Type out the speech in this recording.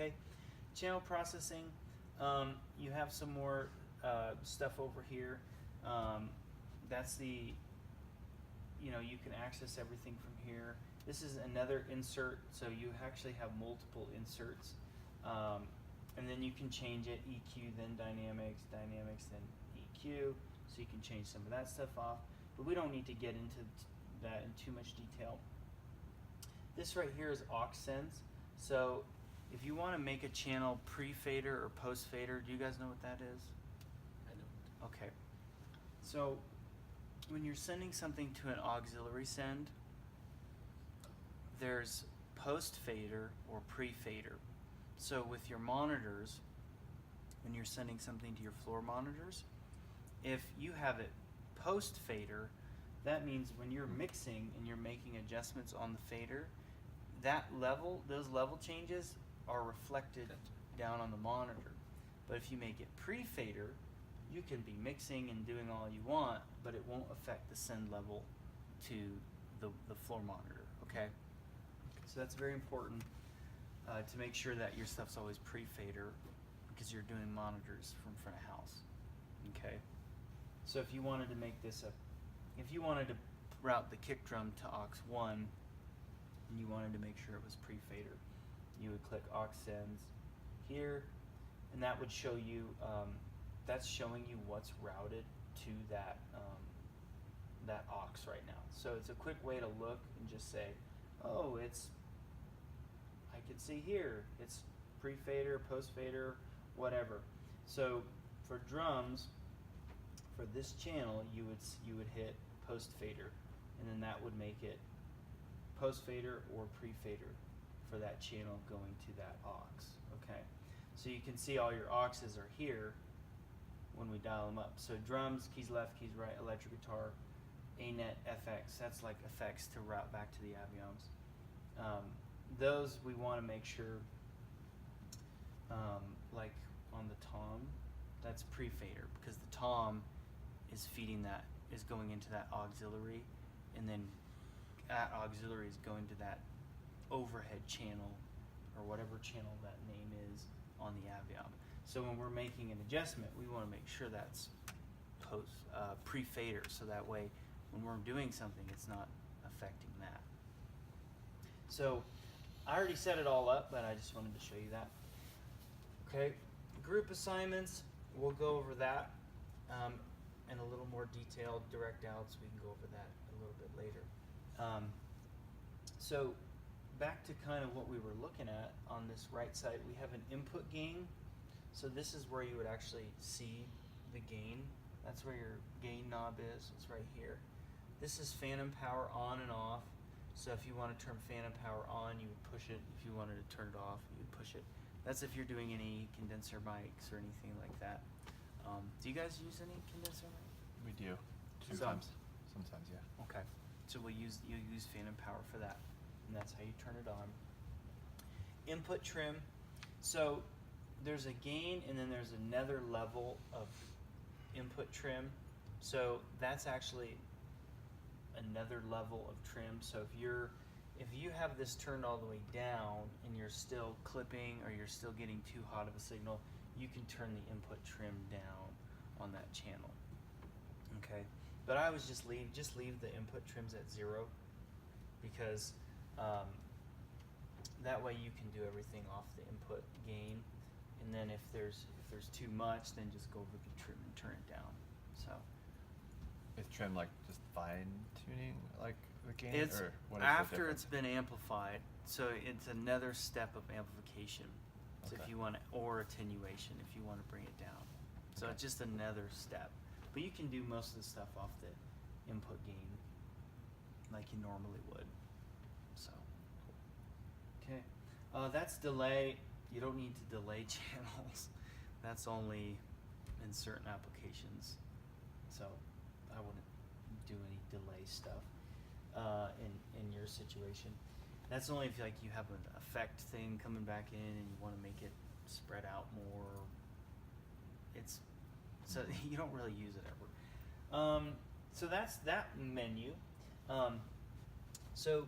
Okay, channel processing. You have some more stuff over here. That's the, you can access everything from here. This is another insert, so you actually have multiple inserts. And then you can change it, EQ, then dynamics, dynamics, then EQ, so you can change some of that stuff off. But we don't need to get into that in too much detail. This right here is aux sends. So if you want to make a channel pre-fader or post-fader, do you guys know what that is? I don't. Okay. So when you're sending something to an auxiliary send, there's post-fader or pre-fader. So with your monitors, when you're sending something to your floor monitors, if you have it post-fader, that means when you're mixing and you're making adjustments on the fader, those level changes are reflected down on the monitor. But if you make it pre-fader, you can be mixing and doing all you want, but it won't affect the send level to the floor monitor, okay? So that's very important to make sure that your stuff's always pre-fader because you're doing monitors from front of house, okay? So if you wanted to make this if you wanted to route the kick drum to aux 1 and you wanted to make sure it was pre-fader, you would click aux sends here, and that would show you, that's showing you what's routed to that that aux right now. So it's a quick way to look and just say, oh, I could see here, it's pre-fader, post-fader, whatever. So for drums, for this channel, you would hit post-fader, and then that would make it post-fader or pre-fader for that channel going to that aux, okay? So you can see all your auxes are here when we dial them up. So drums, keys left, keys right, electric guitar, A-net, FX, that's like effects to route back to the avioms. Those we want to make sure, like on the tom, that's pre-fader because the tom is feeding that, is going into that auxiliary, and then that auxiliary is going to that overhead channel or whatever channel that name is on the aviom. So when we're making an adjustment, we want to make sure that's pre-fader, so that way when we're doing something, it's not affecting that. So I already set it all up, but I just wanted to show you that. Okay, group assignments, we'll go over that in a little more detail. Direct outs, we can go over that a little bit later. So back to kind of what we were looking at on this right side, we have an input gain. So this is where you would actually see the gain. That's where your gain knob is. It's right here. This is phantom power on and off. So if you want to turn phantom power on, you would push it. If you wanted to turn it off, you would push it. That's if you're doing any condenser mics or anything like that. Do you guys use any condenser mics? We do. Sometimes, yeah. Okay. So you use phantom power for that, and that's how you turn it on. Input trim. So there's a gain, and then there's another level of input trim. So that's actually another level of trim. So if you have this turned all the way down and you're still clipping or you're still getting too hot of a signal, you can turn the input trim down on that channel. Okay, but I would just leave the input trims at 0 because that way you can do everything off the input gain, and then if there's too much, then just go over the trim and turn it down. So is trim like just fine tuning like the gain, it's or what is after the it's been amplified, so it's another step of amplification. So Okay. if you want to, or attenuation if you want to bring it down. So Okay. it's just another step. But you can do most of the stuff off the input gain like you normally would. So, okay. That's delay. You don't need to delay channels. That's only in certain applications. So I wouldn't do any delay stuff in your situation. That's only if like you have an effect thing coming back in and you want to make it spread out more. So you don't really use it ever. So that's that menu. So